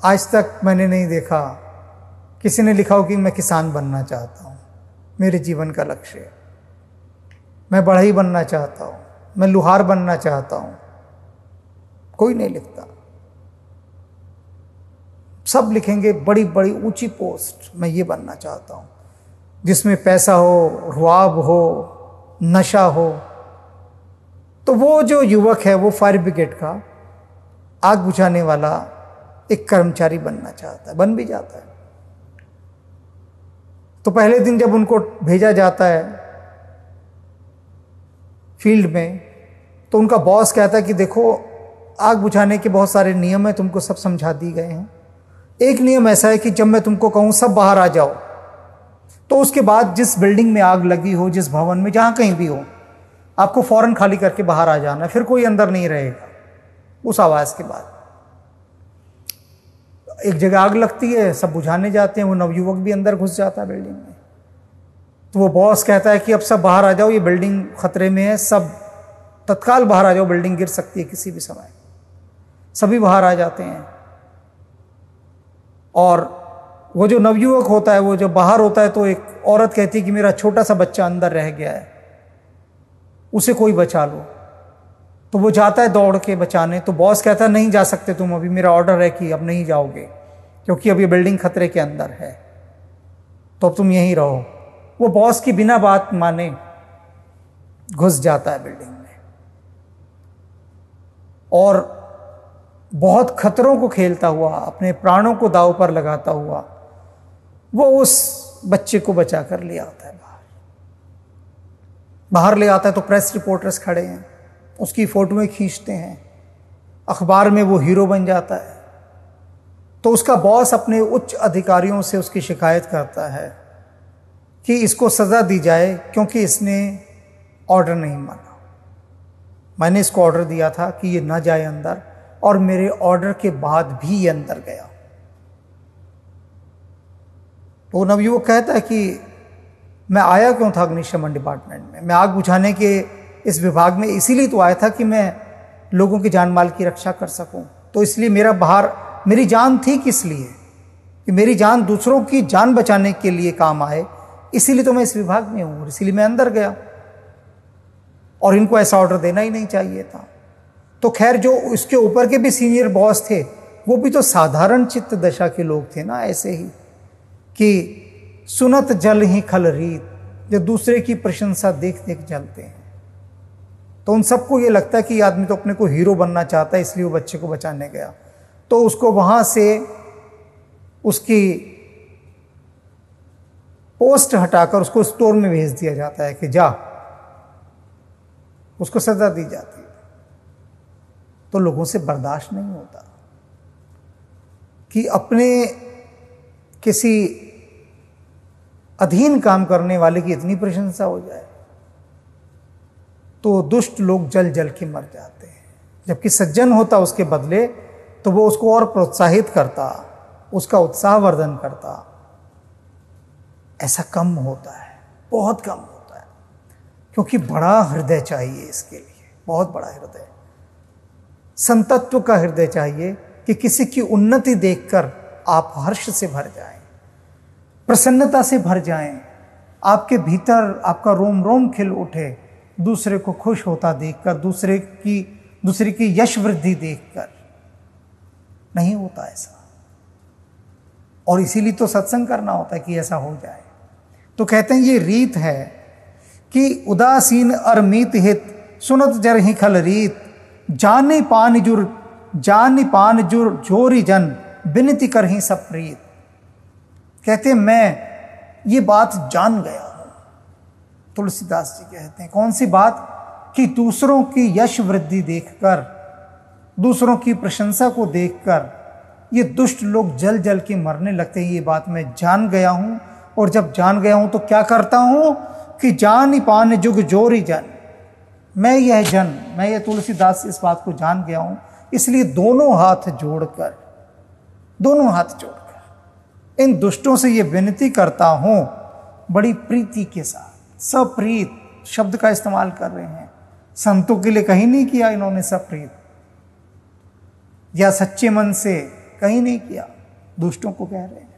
आज तक मैंने नहीं देखा किसी ने लिखा हो कि मैं किसान बनना चाहता हूं, मेरे जीवन का लक्ष्य है, मैं बढ़ई बनना चाहता हूं, मैं लुहार बनना चाहता हूं। कोई नहीं लिखता। सब लिखेंगे बड़ी बड़ी ऊंची पोस्ट, मैं ये बनना चाहता हूं, जिसमें पैसा हो, रुआब हो, नशा हो। तो वो जो युवक है, वो फायर ब्रिगेड का आग बुझाने वाला एक कर्मचारी बनना चाहता है, बन भी जाता है। तो पहले दिन जब उनको भेजा जाता है फील्ड में, तो उनका बॉस कहता है कि देखो, आग बुझाने के बहुत सारे नियम हैं, तुमको सब समझा दिए गए हैं। एक नियम ऐसा है कि जब मैं तुमको कहूं सब बाहर आ जाओ, तो उसके बाद जिस बिल्डिंग में आग लगी हो, जिस भवन में, जहां कहीं भी हो, आपको फौरन खाली करके बाहर आ जाना, फिर कोई अंदर नहीं रहेगा उस आवाज के बाद। एक जगह आग लगती है, सब बुझाने जाते हैं, वो नवयुवक भी अंदर घुस जाता है बिल्डिंग में। तो वो बॉस कहता है कि अब सब बाहर आ जाओ, ये बिल्डिंग खतरे में है, सब तत्काल बाहर आ जाओ, बिल्डिंग गिर सकती है किसी भी समय। सभी बाहर आ जाते हैं, और वो जो नवयुवक होता है, वो जब बाहर होता है, तो एक औरत कहती है कि मेरा छोटा सा बच्चा अंदर रह गया है, उसे कोई बचा लो। तो वो जाता है दौड़ के बचाने, तो बॉस कहता है नहीं जा सकते तुम, अभी मेरा ऑर्डर है कि अब नहीं जाओगे, क्योंकि अब ये बिल्डिंग खतरे के अंदर है, तो अब तुम यहीं रहो। वो बॉस की बिना बात माने घुस जाता है बिल्डिंग में, और बहुत खतरों को खेलता हुआ, अपने प्राणों को दांव पर लगाता हुआ, वो उस बच्चे को बचा कर ले आता है बाहर ले आता है। तो प्रेस रिपोर्टर्स खड़े हैं, उसकी फोटोएं खींचते हैं, अखबार में वो हीरो बन जाता है। तो उसका बॉस अपने उच्च अधिकारियों से उसकी शिकायत करता है कि इसको सजा दी जाए, क्योंकि इसने ऑर्डर नहीं माना। मैंने इसको ऑर्डर दिया था कि ये ना जाए अंदर, और मेरे ऑर्डर के बाद भी ये अंदर गया। तो नवयुवक कहता है कि मैं आया क्यों था अग्निशमन डिपार्टमेंट में, मैं आग बुझाने के इस विभाग में इसीलिए तो आया था कि मैं लोगों की जान माल की रक्षा कर सकूं। तो इसलिए मेरी जान थी किस लिए, कि मेरी जान दूसरों की जान बचाने के लिए काम आए, इसीलिए तो मैं इस विभाग में हूं और इसीलिए मैं अंदर गया। और इनको ऐसा ऑर्डर देना ही नहीं चाहिए था। तो खैर, जो उसके ऊपर के भी सीनियर बॉस थे वो भी तो साधारण चित्त दशा के लोग थे ना, ऐसे ही कि सुनत जल ही खल रीत, जो दूसरे की प्रशंसा देख देख जलते हैं। तो उन सबको ये लगता है कि ये आदमी तो अपने को हीरो बनना चाहता है, इसलिए वो बच्चे को बचाने गया। तो उसको वहां से उसकी पोस्ट हटाकर उसको स्टोर में भेज दिया जाता है कि जा, उसको सजा दी जाती है। तो लोगों से बर्दाश्त नहीं होता कि अपने किसी अधीन काम करने वाले की इतनी प्रशंसा हो जाए। तो दुष्ट लोग जल जल के मर जाते हैं। जबकि सज्जन होता उसके बदले तो वो उसको और प्रोत्साहित करता, उसका उत्साहवर्धन करता। ऐसा कम होता है, बहुत कम होता है, क्योंकि बड़ा हृदय चाहिए इसके लिए, बहुत बड़ा हृदय, संतत्व का हृदय चाहिए कि किसी की उन्नति देखकर आप हर्ष से भर जाएं, प्रसन्नता से भर जाएं, आपके भीतर आपका रोम रोम खिल उठे, दूसरे को खुश होता देखकर, दूसरे की यश वृद्धि देखकर। नहीं होता ऐसा, और इसीलिए तो सत्संग करना होता है कि ऐसा हो जाए। तो कहते हैं ये रीत है कि उदासीन अरमीत हित सुनत जर ही खल रीत, जानी पान जुर जोरी जन बिनती कर ही सब प्रीत। कहते मैं ये बात जान गया हूं, तुलसीदास जी कहते हैं। कौन सी बात? कि दूसरों की यश वृद्धि देखकर, दूसरों की प्रशंसा को देखकर ये दुष्ट लोग जल जल के मरने लगते हैं। ये बात मैं जान गया हूं, और जब जान गया हूं तो क्या करता हूं कि जान पान जुग जोरी जन, मैं ये तुलसीदास इस बात को जान गया हूं, इसलिए दोनों हाथ जोड़कर इन दुष्टों से ये विनती करता हूं बड़ी प्रीति के साथ। सप्रीत शब्द का इस्तेमाल कर रहे हैं, संतों के लिए कहीं नहीं किया इन्होंने सप्रीत, या सच्चे मन से कहीं नहीं किया, दुष्टों को कह रहे हैं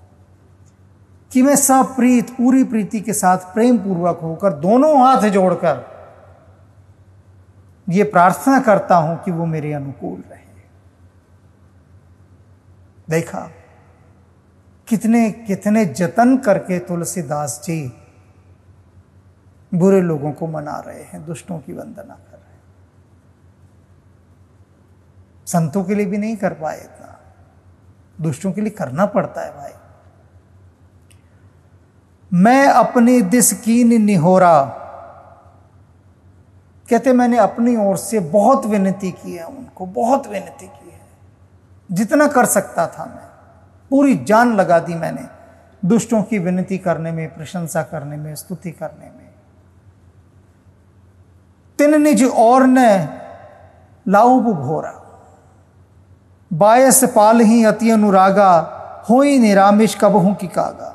कि मैं सप्रीत पूरी प्रीति के साथ प्रेम पूर्वक होकर दोनों हाथ जोड़कर ये प्रार्थना करता हूं कि वो मेरे अनुकूल रहे। देखा कितने कितने जतन करके तुलसीदास जी बुरे लोगों को मना रहे हैं, दुष्टों की वंदना कर रहे हैं। संतों के लिए भी नहीं कर पाए इतना, दुष्टों के लिए करना पड़ता है भाई। मैं अपनी दिस कीन निहोरा, कहते मैंने अपनी ओर से बहुत विनती की है, उनको बहुत विनती की है, जितना कर सकता था मैं पूरी जान लगा दी मैंने दुष्टों की विनती करने में, प्रशंसा करने में, स्तुति करने में। तिन निज और ने लाउब घोरा, बायस पाल ही अति अनुरागा, होई निरामिश कबहू की कागा।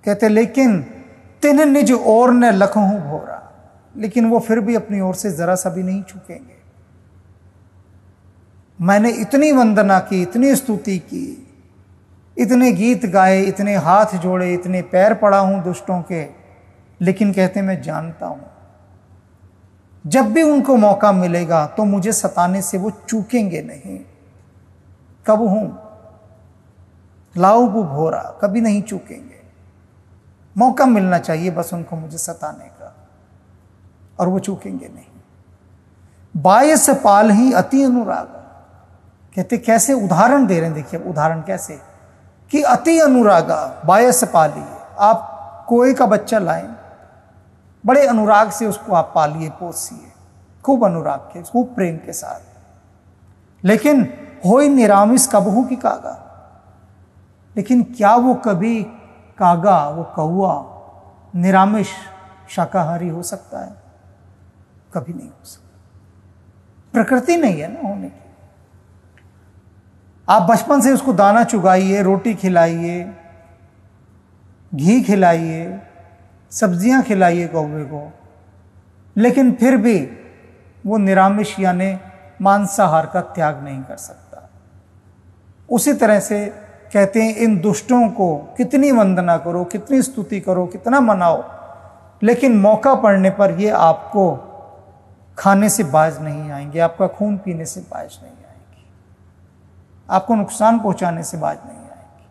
कहते लेकिन तिन निज और ने लखहूं घोरा, लेकिन वो फिर भी अपनी ओर से जरा सा भी नहीं झुकेंगे। मैंने इतनी वंदना की, इतनी स्तुति की, इतने गीत गाए, इतने हाथ जोड़े, इतने पैर पड़ा हूं दुष्टों के, लेकिन कहते मैं जानता हूं जब भी उनको मौका मिलेगा तो मुझे सताने से वो चूकेंगे नहीं। कब हूं लाऊबू भोरा, कभी नहीं चूकेंगे। मौका मिलना चाहिए बस उनको मुझे सताने का, और वो चूकेंगे नहीं। बायस पाल ही अति अनुराग, कहते कैसे उदाहरण दे रहे हैं, देखिए उदाहरण कैसे कि अति अनुरागा बायस पाली। आप कोए का बच्चा लाएं, बड़े अनुराग से उसको आप पालिए, पोसिए, खूब अनुराग के, खूब प्रेम के साथ, लेकिन होई निरामिस कबहू की कागा। लेकिन क्या वो कभी कागा, वो कौआ निरामिष शाकाहारी हो सकता है? कभी नहीं हो सकता, प्रकृति नहीं है ना होने की। आप बचपन से उसको दाना चुगाइए, रोटी खिलाइए, घी खिलाइए, सब्जियां खिलाइए कौवे को, लेकिन फिर भी वो निरामिष यानी मांसाहार का त्याग नहीं कर सकता। उसी तरह से कहते हैं इन दुष्टों को कितनी वंदना करो, कितनी स्तुति करो, कितना मनाओ, लेकिन मौका पड़ने पर ये आपको खाने से बाज नहीं आएंगे, आपका खून पीने से बाज नहीं आएंगे, आपको नुकसान पहुंचाने से बाज नहीं आएंगे।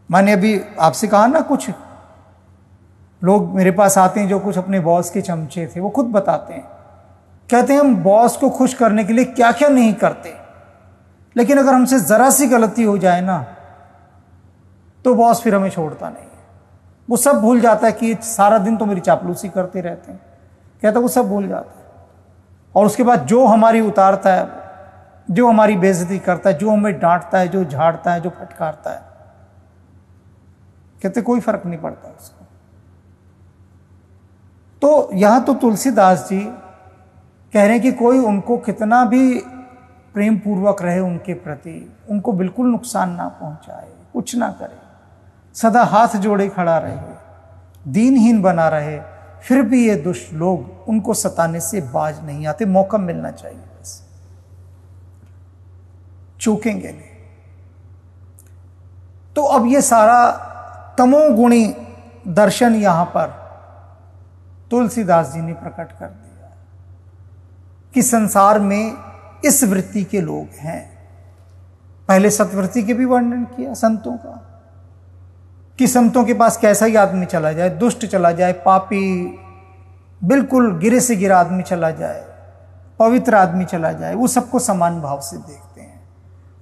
मैंने अभी आपसे कहा ना, कुछ लोग मेरे पास आते हैं जो कुछ अपने बॉस के चमचे थे, वो खुद बताते हैं, कहते हैं हम बॉस को खुश करने के लिए क्या क्या नहीं करते, लेकिन अगर हमसे जरा सी गलती हो जाए ना तो बॉस फिर हमें छोड़ता नहीं है। वो सब भूल जाता है कि सारा दिन तो मेरी चापलूसी करते रहते हैं, कहता है वो सब भूल जाता है। और उसके बाद जो हमारी उतारता है, जो हमारी बेइज्जती करता है, जो हमें डांटता है, जो झाड़ता है, जो फटकारता है, कहते कोई फर्क नहीं पड़ता उसको। तो यहां तो तुलसीदास जी कह रहे हैं कि कोई उनको कितना भी प्रेम पूर्वक रहे उनके प्रति, उनको बिल्कुल नुकसान ना पहुंचाए, कुछ ना करे, सदा हाथ जोड़े खड़ा रहे, दीनहीन बना रहे, फिर भी ये दुष्ट लोग उनको सताने से बाज नहीं आते। मौका मिलना चाहिए, बस चूकेंगे नहीं। तो अब ये सारा तमोगुणी दर्शन यहां पर तुलसीदास जी ने प्रकट कर दिया कि संसार में इस वृत्ति के लोग हैं। पहले सत्वृत्ति के भी वर्णन किया संतों का, कि संतों के पास कैसा ही आदमी चला जाए, दुष्ट चला जाए, पापी, बिल्कुल गिरे से गिरा आदमी चला जाए, पवित्र आदमी चला जाए, वो सबको समान भाव से देखते हैं।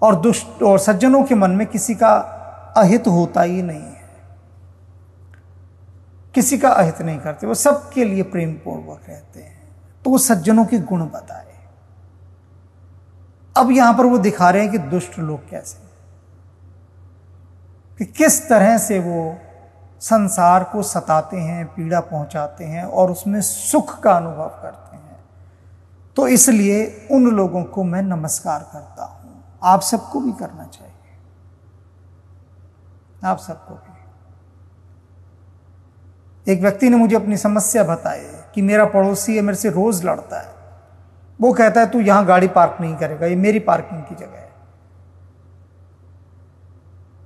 और दुष्ट और सज्जनों के मन में किसी का अहित होता ही नहीं है, किसी का अहित नहीं करते, वो सबके लिए प्रेम पूर्वक रहते हैं। तो वो सज्जनों के गुण बताए। अब यहां पर वो दिखा रहे हैं कि दुष्ट लोग कैसे, कि किस तरह से वो संसार को सताते हैं, पीड़ा पहुंचाते हैं और उसमें सुख का अनुभव करते हैं। तो इसलिए उन लोगों को मैं नमस्कार करता हूं। आप सबको भी करना चाहिए, आप सबको भी। एक व्यक्ति ने मुझे अपनी समस्या बताई कि मेरा पड़ोसी है, मेरे से रोज लड़ता है। वो कहता है तू यहां गाड़ी पार्क नहीं करेगा, ये मेरी पार्किंग की जगह है।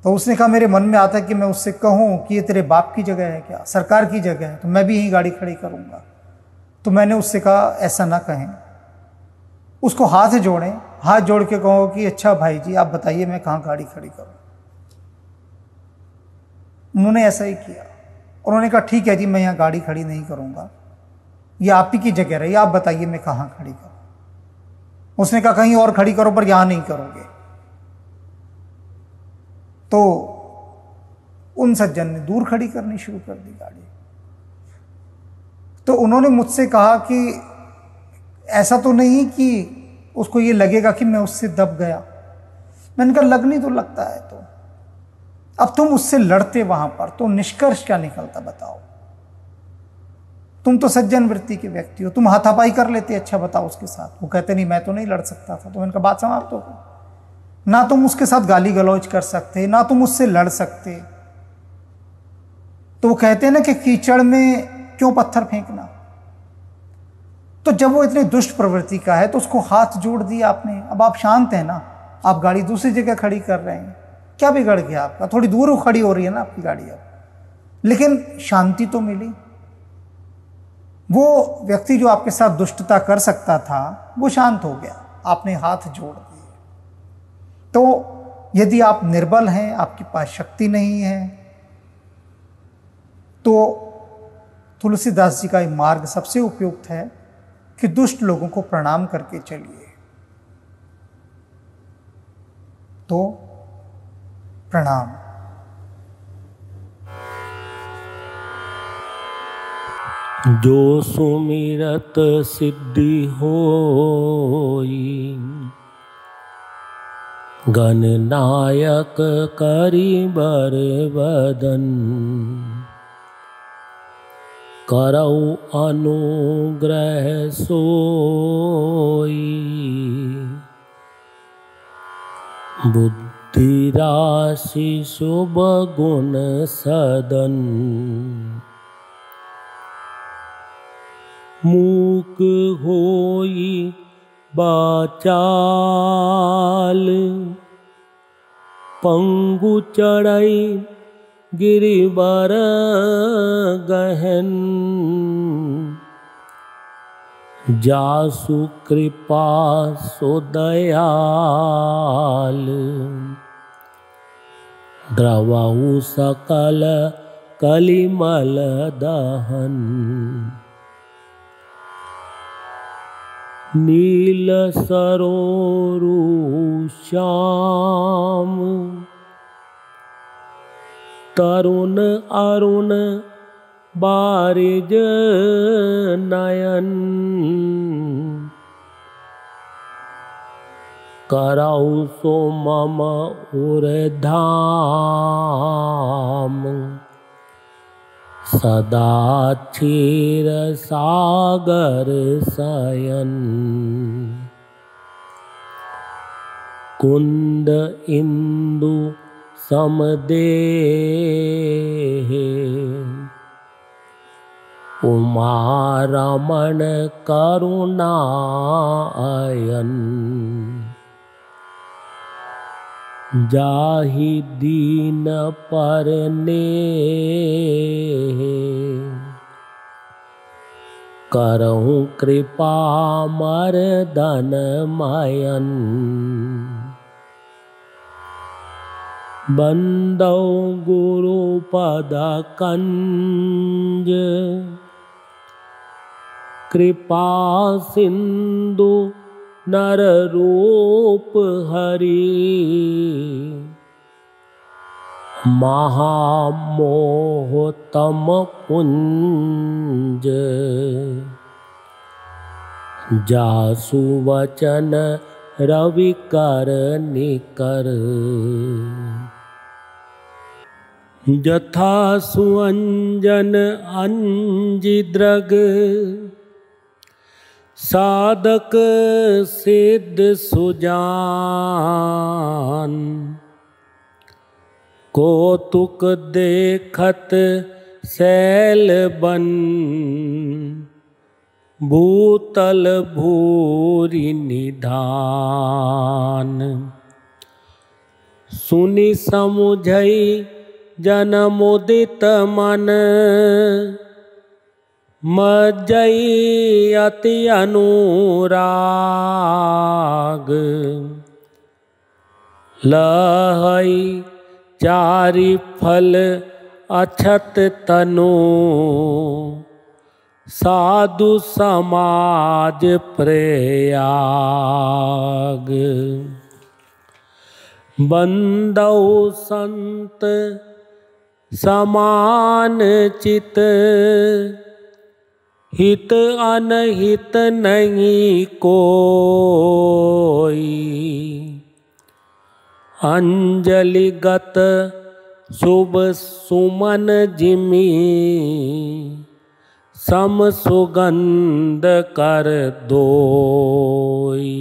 तो उसने कहा मेरे मन में आता है कि मैं उससे कहूं कि ये तेरे बाप की जगह है क्या, सरकार की जगह है, तो मैं भी यहीं गाड़ी खड़ी करूंगा। तो मैंने उससे कहा ऐसा ना कहें, उसको हाथ जोड़ें, हाथ जोड़ के कहो कि अच्छा भाई जी आप बताइए मैं कहां गाड़ी खड़ी करूं। उन्होंने ऐसा ही किया। उन्होंने कहा ठीक है जी मैं यहां गाड़ी खड़ी नहीं करूंगा, ये आप ही की जगह रही, आप बताइए मैं कहां खड़ी करूं। उसने कहा कहीं और खड़ी करो पर यहां नहीं करोगे। तो उन सज्जन ने दूर खड़ी करनी शुरू कर दी गाड़ी। तो उन्होंने मुझसे कहा कि ऐसा तो नहीं कि उसको ये लगेगा कि मैं उससे दब गया। मैंने कहा लगनी तो लगता है, तो अब तुम उससे लड़ते वहां पर, तो निष्कर्ष क्या निकलता बताओ। तुम तो सज्जन वृत्ति के व्यक्ति हो, तुम हाथापाई कर लेते, अच्छा बताओ उसके साथ। वो कहते नहीं मैं तो नहीं लड़ सकता था। तो मैंने कहा बात समाप्त हो गई। ना तुम उसके साथ गाली गलौज कर सकते, ना तुम उससे लड़ सकते। तो वो कहते हैं ना कि कीचड़ में क्यों पत्थर फेंकना। तो जब वो इतनी दुष्ट प्रवृत्ति का है तो उसको हाथ जोड़ दिया आपने। अब आप शांत हैं ना, आप गाड़ी दूसरी जगह खड़ी कर रहे हैं, क्या बिगड़ गया आपका? थोड़ी दूर खड़ी हो रही है ना आपकी गाड़ी अब, लेकिन शांति तो मिली। वो व्यक्ति जो आपके साथ दुष्टता कर सकता था वो शांत हो गया, आपने हाथ जोड़ दिए। तो यदि आप निर्बल हैं, आपके पास शक्ति नहीं है, तो तुलसीदास जी का ये मार्ग सबसे उपयुक्त है कि दुष्ट लोगों को प्रणाम करके चलिए। तो प्रणाम। जो सुमिरत सिद्धि होई, गणनायक करि बर बदन, करऊ अनुग्रह सोई, बुद्धि राशि शुभ गुण सदन, मूक होई बाचाल, पंगु चढ़ई गिरिवर गहन, जासु कृपा सो दयाल, द्रवहु सकल कलिमल दहन। नील सरोरु श्याम, तरुण अरुण बारिज नयन, करौ सो मम उरधाम, सदा क्षीर सागर शयन। कुंद इंदु समदेह, उमा रमण करुणायन, जाहि दीन परनेह, करहु कृपा मर्दन मयन। बंदौ गुरु पद कंज, कृपा सिंधु नर रूप हरि, महामोहतम पुंज, जासु वचन रवि कर निकर। जथा सुअंजन अंजिद्रग, साधक सिद्ध सुजान, कौतुक देखत शैल बन, भूतल भूरि निधान। सुनि समुझई जन मुदित मन, मज्जई अति अनुराग, लहई चारि फल अछत तनु, साधु समाज प्रयाग। बंदौ संत समान चित, हित अनहित नहीं कोई, अंजलिगत शुभ सुमन जिमि, सम सुगंध कर दोई।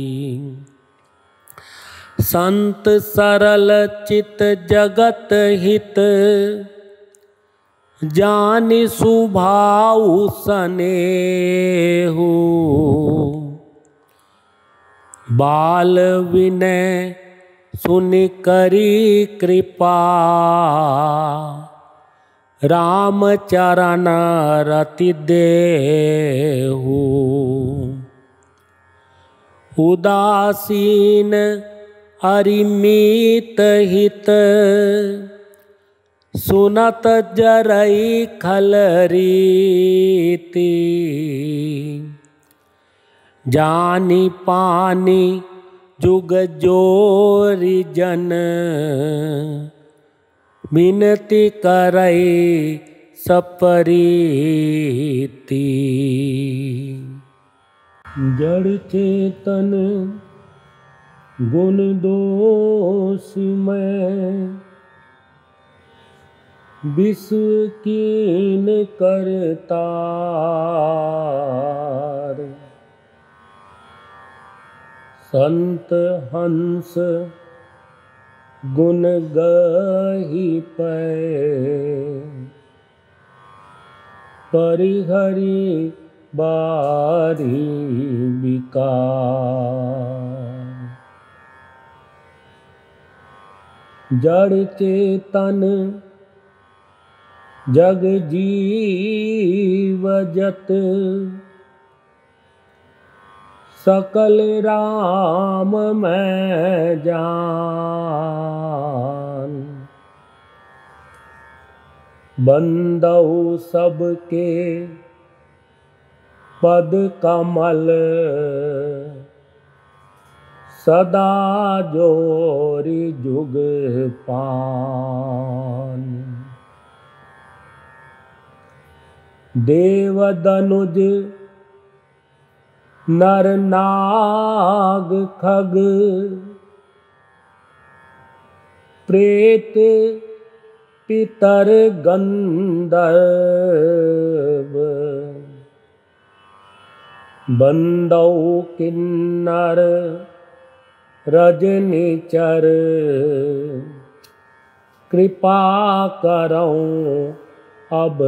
संत सरल चित जगत हित, जानि सुभाउ सनेहु, बाल विनय सुनि करी कृपा, राम चरण रति देहु। उदासीन अरिमीत हित, सुनत जरई खलरीति, जानी पानी जुग जोरी जन, विनती करई सपरीति। जड़ चेतन गुण दोष में, विश्व कीन करतार, संत हंस गुण गही पै, परिहरि बारी विकार। जड़ चेतन जग जीव जत, सकल राम मैं जान। बंदहु सबके पद कमल, सदा जोरि जुग पान। देव दनुज नर नाग खग, प्रेत पितर गंधर्व। बंदौ किन्नर रजनिचर, कृपा करऊं अब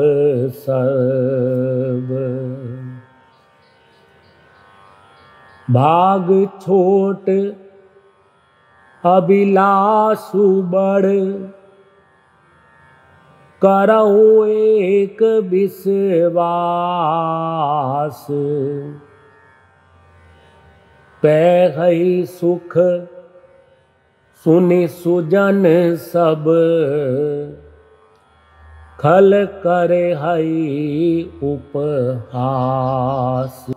सर्व। भाग छोट अभिलाषु बड़, करऊं एक विश्वास। पैहै सुख सुनि सुजन सब, खल करे हई उपहास।